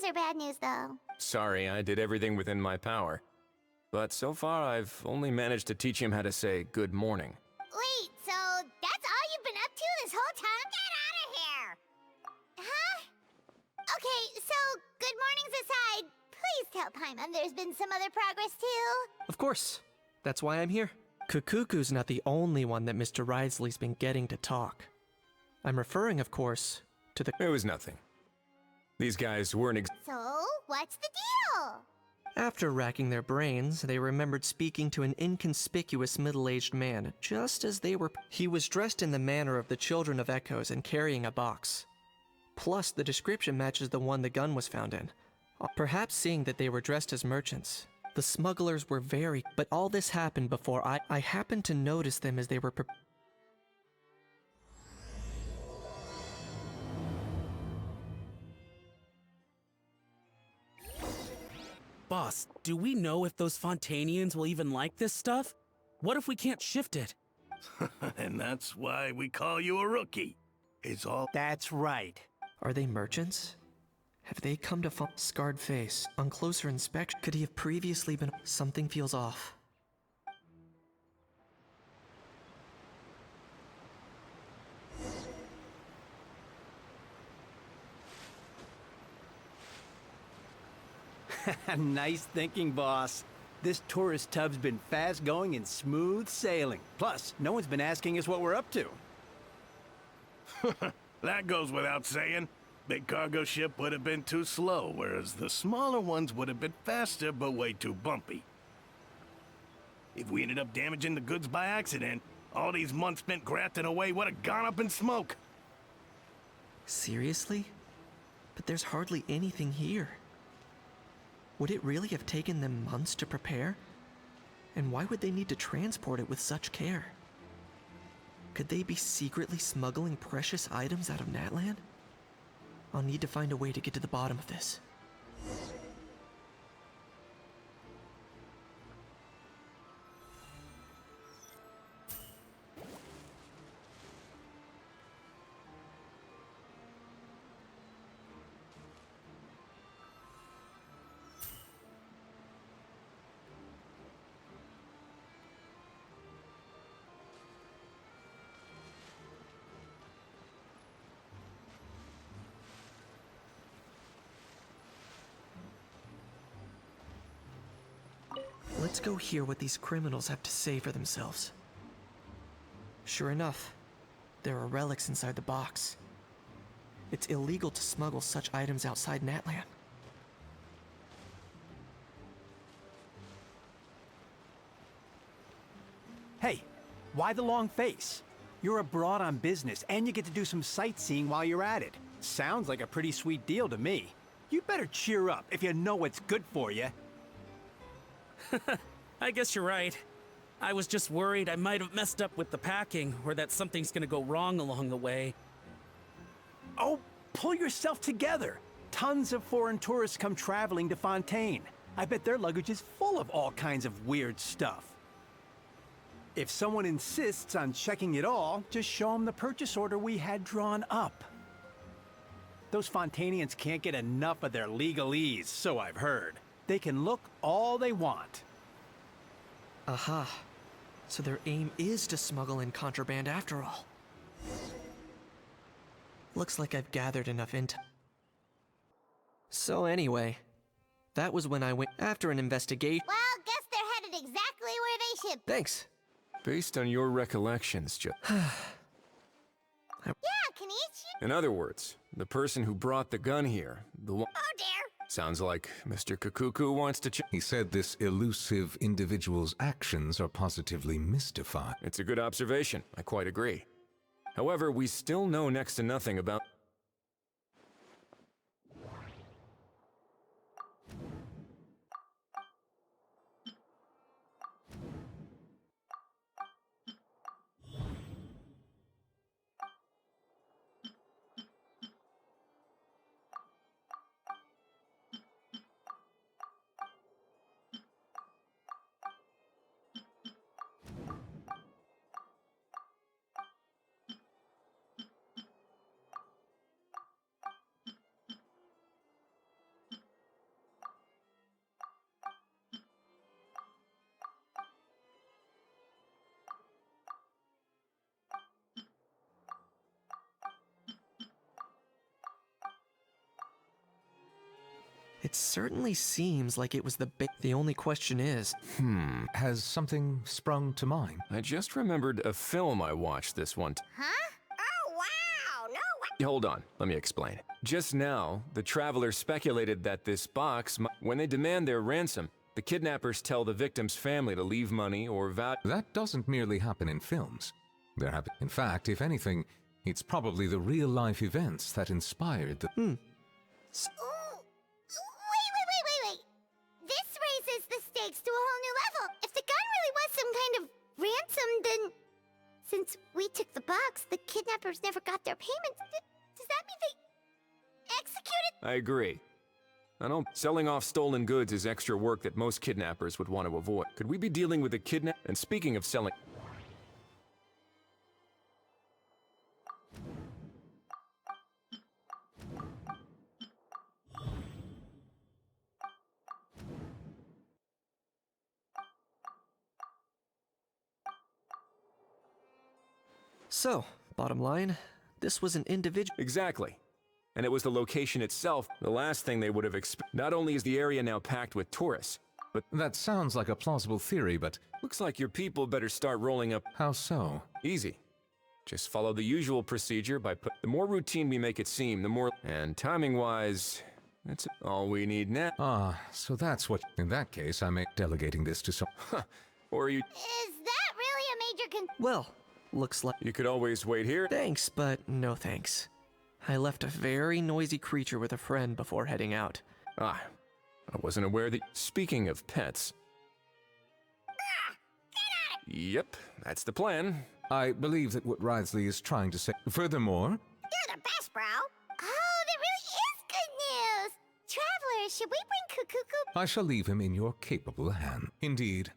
news or bad news, though? Sorry, I did everything within my power. But so far, I've only managed to teach him how to say good morning. Wait, so that's all you've been up to this whole time? Get out of here! Huh? Okay, so good mornings aside, please tell Paimon there's been some other progress too. Of course. That's why I'm here. Kukuku's not the only one that Mr. Risley's been getting to talk. I'm referring, of course, to the— It was nothing. These guys weren't So, what's the deal? After racking their brains, they remembered speaking to an inconspicuous middle-aged man, just as they were— He was dressed in the manner of the Children of Echoes and carrying a box. Plus, the description matches the one the gun was found in. Perhaps seeing that they were dressed as merchants, the smugglers were very— But all this happened before I happened to notice them as they were Boss, do we know if those Fontainians will even like this stuff? What if we can't shift it? And that's why we call you a rookie. It's all— That's right. Are they merchants? Have they come to scarred face? On closer inspection, could he have previously been— Something feels off. Nice thinking, boss. This tourist tub's been fast-going and smooth sailing. Plus, no one's been asking us what we're up to. That goes without saying. Big cargo ship would have been too slow, whereas the smaller ones would have been faster but way too bumpy. If we ended up damaging the goods by accident, all these months spent grafting away would have gone up in smoke. Seriously? But there's hardly anything here. Would it really have taken them months to prepare? And why would they need to transport it with such care? Could they be secretly smuggling precious items out of Natlan? I'll need to find a way to get to the bottom of this. Let's go hear what these criminals have to say for themselves. Sure enough, there are relics inside the box. It's illegal to smuggle such items outside Natlan. Hey, why the long face? You're abroad on business, and you get to do some sightseeing while you're at it. Sounds like a pretty sweet deal to me. You better cheer up if you know what's good for you. I guess you're right. I was just worried I might have messed up with the packing, or that something's gonna go wrong along the way. Oh, pull yourself together. Tons of foreign tourists come traveling to Fontaine. I bet their luggage is full of all kinds of weird stuff. If someone insists on checking it all, just show them the purchase order we had drawn up. Those Fontainians can't get enough of their legalese, so I've heard. They can look all they want. Aha. So their aim is to smuggle in contraband after all. Looks like I've gathered enough intel. So anyway, that was when I went after an investigation. Well, guess they're headed exactly where they should. Thanks. Based on your recollections, Yeah, Kenichi? In other words, the person who brought the gun here, the one— Oh dear. Sounds like Mr. Kukuku wants to He said this elusive individual's actions are positively mystifying. It's a good observation, I quite agree. However, we still know next to nothing about— It certainly seems like it was the only question is, Has something sprung to mind? I just remembered a film I watched this one. Huh? Oh, wow! No way! Hold on, let me explain. Just now, the travelers speculated that this box, when they demand their ransom, the kidnappers tell the victim's family to leave money or value. That doesn't merely happen in films. In fact, if anything, it's probably the real-life events that inspired the... Ooh. Wait. This raises the stakes to a whole new level. If the gun really was some kind of ransom, then... Since we took the box, the kidnappers never got their payments. Does that mean they executed? I agree. I know selling off stolen goods is extra work that most kidnappers would want to avoid. Could we be dealing with a kidnap? And speaking of selling... so, bottom line, this was an individual. Exactly. And it was the location itself, the last thing they would have expected. Not only is the area now packed with tourists, but That sounds like a plausible theory, but looks like your people better start rolling up. how so? Easy. Just follow the usual procedure by the more routine we make it seem, the more... And timing-wise, that's all we need now. Ah, so that's what... In that case, I may delegating this to some... Or you Is that really a major Well, looks like... you could always wait here. Thanks, but no thanks. I left a very noisy creature with a friend before heading out. Ah, I wasn't aware that... Speaking of pets... Yep, that's the plan. I believe that what Wriothesley is trying to say... Furthermore, You're the best, bro. Oh, that really is good news. Travelers, should we bring Kukuku? I shall leave him in your capable hand. Indeed.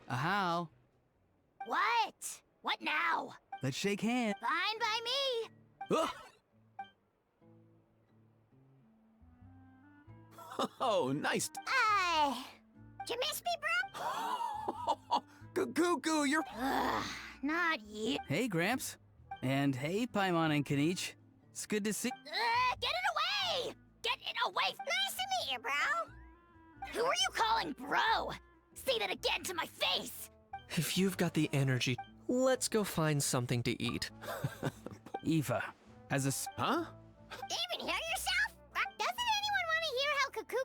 How? What? What now? Let's shake hands. Fine by me. Oh, nice. Did you miss me, bro? Cuckoo, you're... Ugh, not you. Hey, Gramps. And hey, Paimon and Kanich. It's good to see... Get it away! Get it away! Nice to meet you, bro. Who are you calling bro? Say that again to my face. If you've got the energy, let's go find something to eat. Eva, as a... Huh? Even hear yourself? Doesn't anyone want to hear how Cuckoo...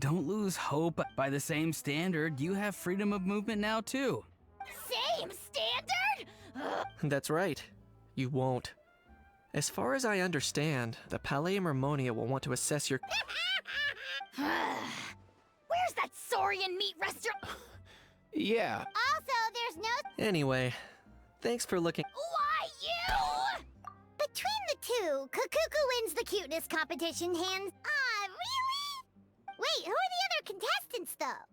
Don't lose hope. By the same standard, you have freedom of movement now, too. Same standard? Ugh. That's right. You won't. As far as I understand, the Palais Mermonia will want to assess your... Where's that Saurian meat restaurant? Yeah. Also, there's no... Anyway, thanks for looking... Why, you? Between the two, Kukuku wins the cuteness competition, hands... Ah, really? Wait, who are the other contestants, though?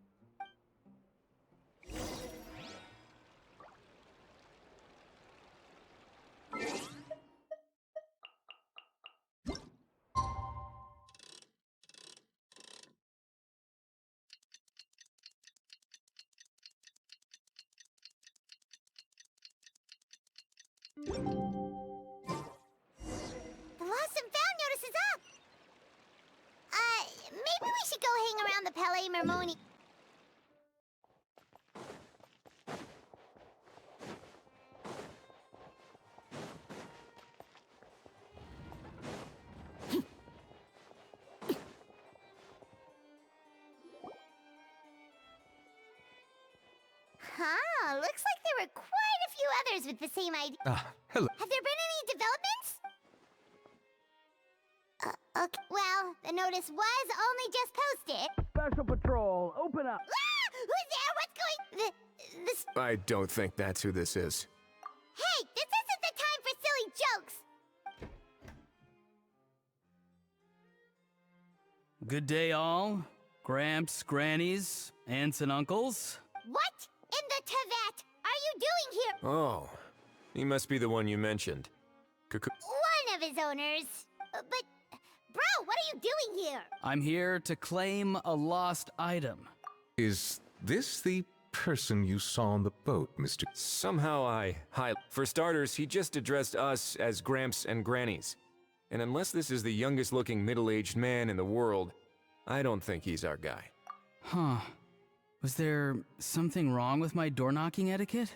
The Lost and Found notice is up! Maybe we should go hang around the Palais Mermoni. Uh-huh. Looks like there were quite a few others with the same idea. Ah, hello. Have there been any developments? Okay. Well, the notice was only just posted. Special Patrol, open up. Ah! Who's there? What's going... This... I don't think that's who this is. Hey, this isn't the time for silly jokes! Good day, all. Gramps, grannies, aunts, and uncles. What in the Tevat are you doing here? Oh, he must be the one you mentioned. One of his owners. But, bro, what are you doing here? I'm here to claim a lost item. Is this the person you saw on the boat, Mr. Somehow For starters, he just addressed us as Gramps and Grannies. And unless this is the youngest looking middle-aged man in the world, I don't think he's our guy. Huh. Was there something wrong with my door-knocking etiquette?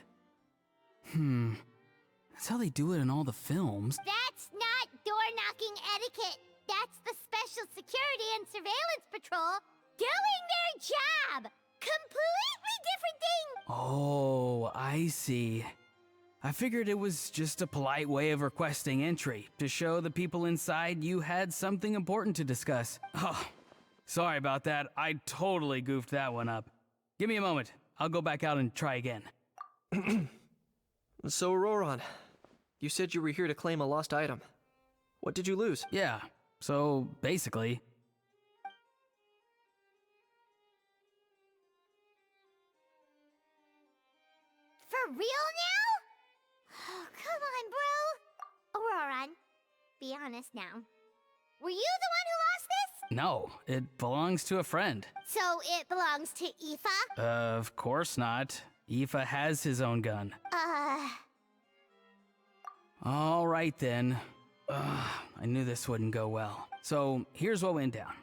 That's how they do it in all the films. That's not door-knocking etiquette. That's the Special Security and Surveillance Patrol doing their job. Completely different thing. Oh, I see. I figured it was just a polite way of requesting entry, to show the people inside you had something important to discuss. Oh, sorry about that. I totally goofed that one up. Give me a moment. I'll go back out and try again. So, Auroron, you said you were here to claim a lost item. What did you lose? Yeah, so basically... For real now? Oh, come on, bro. Auroron, be honest now. Were you the one who lost this? No, it belongs to a friend. So it belongs to Aoife? Of course not. Aoife has his own gun. All right then. I knew this wouldn't go well. So here's what went down.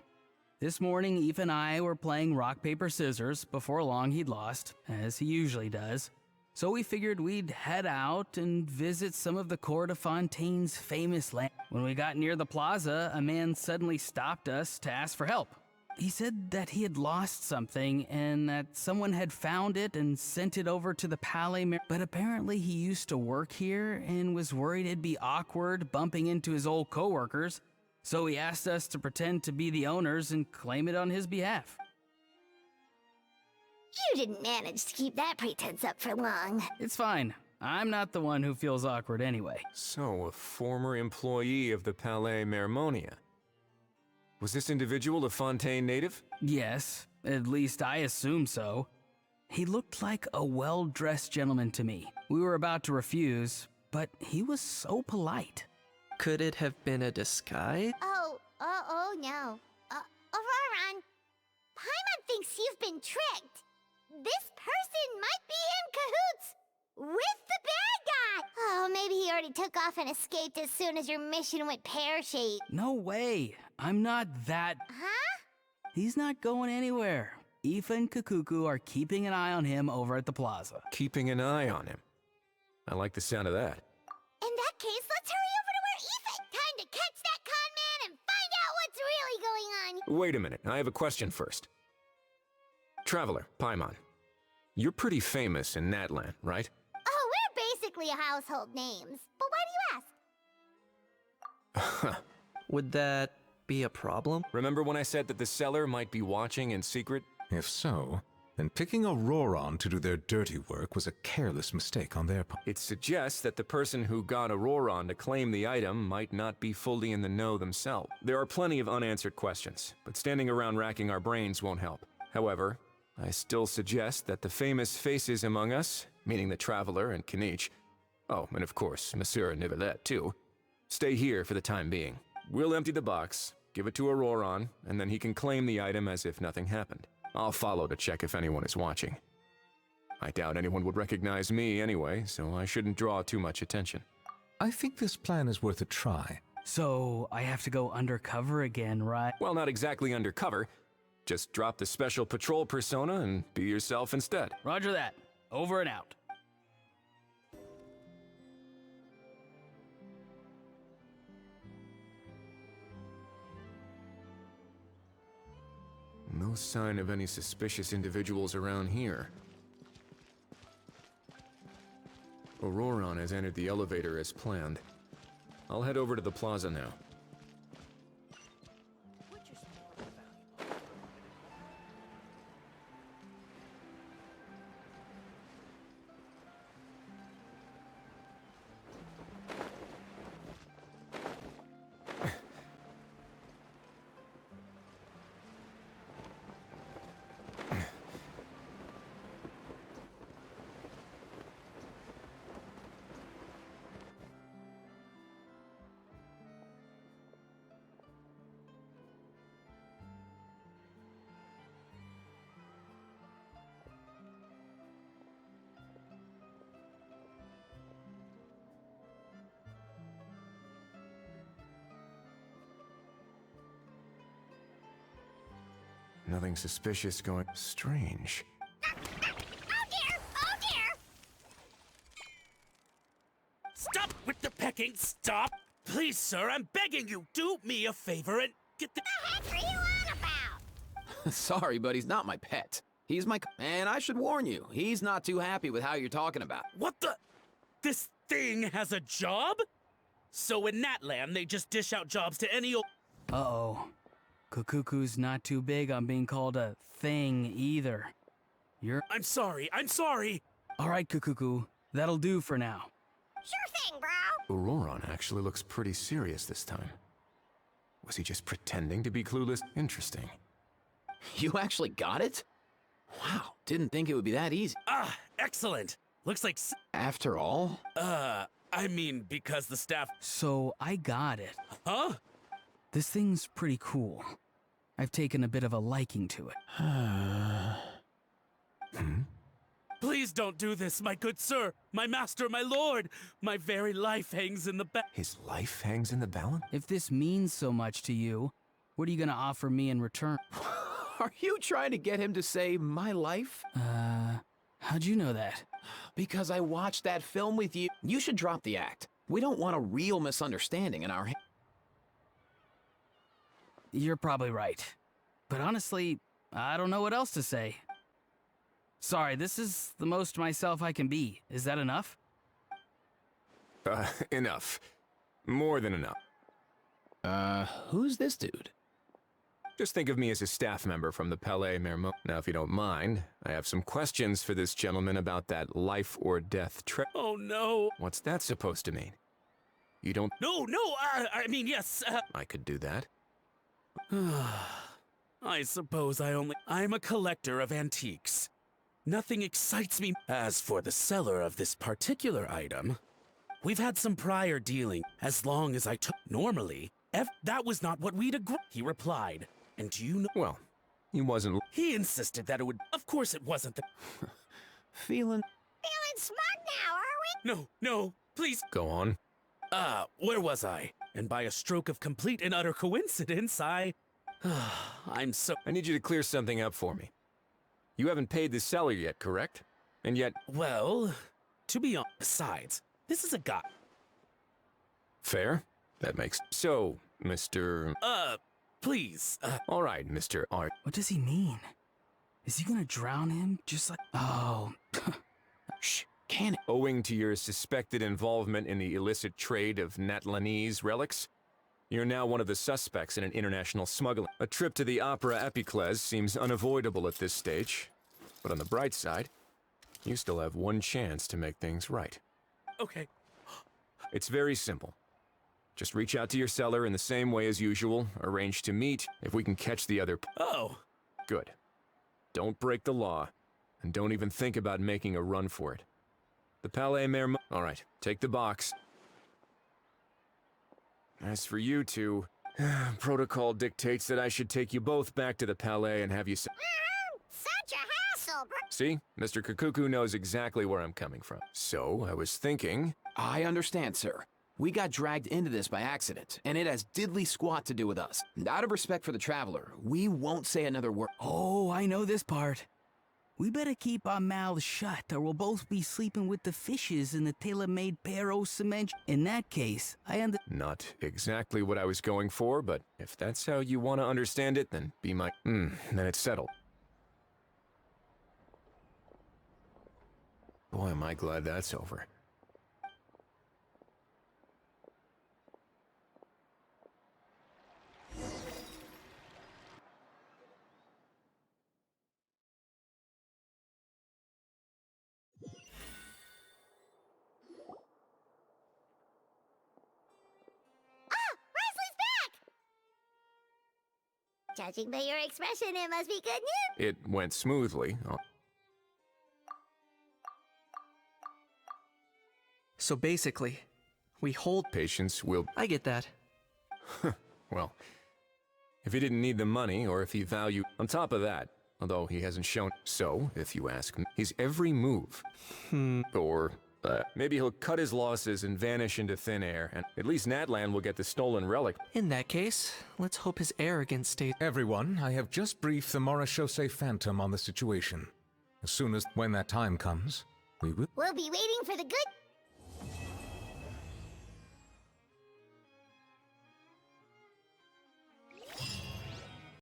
This morning, Aoife and I were playing rock, paper, scissors. Before long, he'd lost, as he usually does. So we figured we'd head out and visit some of the court of Fontaine's famous land. When we got near the plaza, a man suddenly stopped us to ask for help. He said that he had lost something and that someone had found it and sent it over to the Palais but apparently he used to work here and was worried it'd be awkward bumping into his old coworkers, so he asked us to pretend to be the owners and claim it on his behalf. You didn't manage to keep that pretense up for long. It's fine. I'm not the one who feels awkward anyway. So, a former employee of the Palais Mermonia. Was this individual a Fontaine native? Yes, at least I assume so. He looked like a well-dressed gentleman to me. We were about to refuse, but he was so polite. Could it have been a disguise? Oh no. Auroron, Paimon thinks you've been tricked. This person might be in cahoots with the bad guy. Oh, maybe he already took off and escaped as soon as your mission went pear-shaped. No way. I'm not that... Huh? He's not going anywhere. Aoife and Kakuku are keeping an eye on him over at the plaza. Keeping an eye on him. I like the sound of that. In that case, let's hurry over to where Aoife. Time to catch that con man and find out what's really going on. Wait a minute, I have a question first. Traveler, Paimon, you're pretty famous in Natlan, right? Oh, we're basically household names. But why do you ask? Would that be a problem? Remember when I said that the seller might be watching in secret? If so, then picking Auroron to do their dirty work was a careless mistake on their part. It suggests that the person who got Auroron to claim the item might not be fully in the know themselves. There are plenty of unanswered questions, but standing around racking our brains won't help. However, I still suggest that the famous faces among us, meaning the Traveler and Kinich, oh, and of course, Monsieur Nivelette too, stay here for the time being. We'll empty the box, give it to Auroron, and then he can claim the item as if nothing happened. I'll follow to check if anyone is watching. I doubt anyone would recognize me anyway, so I shouldn't draw too much attention. I think this plan is worth a try. So, I have to go undercover again, right? Well, not exactly undercover. Just drop the special patrol persona and be yourself instead. Roger that. Over and out. No sign of any suspicious individuals around here. Auroron has entered the elevator as planned. I'll head over to the plaza now. Nothing suspicious going. Strange. Oh dear! Oh dear! Stop with the pecking! Stop! Please, sir, I'm begging you, do me a favor and get the. The heck are you on about? Sorry, but he's not my pet. He's my. And I should warn you, he's not too happy with how you're talking about. What the? This thing has a job? So in that land, they just dish out jobs to any old. Uh-oh. Kukuku's not too big on being called a thing either. I'm sorry, I'm sorry! All right, Kukuku. That'll do for now. Sure thing, bro. Auroron actually looks pretty serious this time. Was he just pretending to be clueless? Interesting. You actually got it? Wow, didn't think it would be that easy. Ah, excellent! Looks like. After all? I mean, because the staff. So I got it. Huh? This thing's pretty cool. I've taken a bit of a liking to it. Please don't do this, my good sir, my master, my lord. My very life hangs in the back. His life hangs in the balance? If this means so much to you, what are you gonna offer me in return? Are you trying to get him to say my life? How'd you know that? Because I watched that film with you. You should drop the act. We don't want a real misunderstanding in our You're probably right. But honestly, I don't know what else to say. Sorry, this is the most myself I can be. Is that enough? Enough. More than enough. Who's this dude? Just think of me as a staff member from the Palais Mermont. Now, if you don't mind, I have some questions for this gentleman about that life or death trip. Oh no. What's that supposed to mean? You don't... No, I mean, yes, I could do that. I suppose I'm a collector of antiques. Nothing excites me. As for the seller of this particular item, we've had some prior dealing. As long as I took... Normally, that was not what we'd agree. He replied, and do you know... Well, he wasn't... He insisted that it would... Of course it wasn't the... Feeling Smart now, are we? No, please. Go on. Where was I? And by a stroke of complete and utter coincidence, I'm so... I need you to clear something up for me. You haven't paid the seller yet, correct? And yet... Well, to be honest, besides, this is a guy. Fair? That makes... So, Mr... Please, All right, Mr. Art. What does he mean? Is he gonna drown him just like... Oh... Shh, can it? Owing to your suspected involvement in the illicit trade of Natlanese relics, you're now one of the suspects in an international smuggling. A trip to the Opera Epiclese seems unavoidable at this stage, but on the bright side, you still have one chance to make things right. Okay. It's very simple. Just reach out to your seller in the same way as usual, arrange to meet if we can catch the other... Oh. Good. Don't break the law, and don't even think about making a run for it. The Palais Mermont... All right, take the box. As for you two, protocol dictates that I should take you both back to the Palais and have you... Such a hassle, bro. See? Mr. Kukuku knows exactly where I'm coming from. So, I was thinking... I understand, sir. We got dragged into this by accident, and it has diddly squat to do with us. And out of respect for the traveler, we won't say another word. Oh, I know this part. We better keep our mouths shut, or we'll both be sleeping with the fishes in the tailor-made Pero cement. In that case, Not exactly what I was going for, but if that's how you want to understand it, then be my... then it's settled. Boy, am I glad that's over. Judging by your expression, it must be good news. It went smoothly. So basically, we hold. Patience will. I get that. Well, if he didn't need the money, or if he valued. On top of that, although he hasn't shown. So, if you ask me, his every move. Or. Maybe he'll cut his losses and vanish into thin air, and at least Natlan will get the stolen relic. In that case, let's hope his arrogance stays. Everyone, I have just briefed the Morishose Phantom on the situation. As soon as when that time comes, we will. We'll be waiting for the good.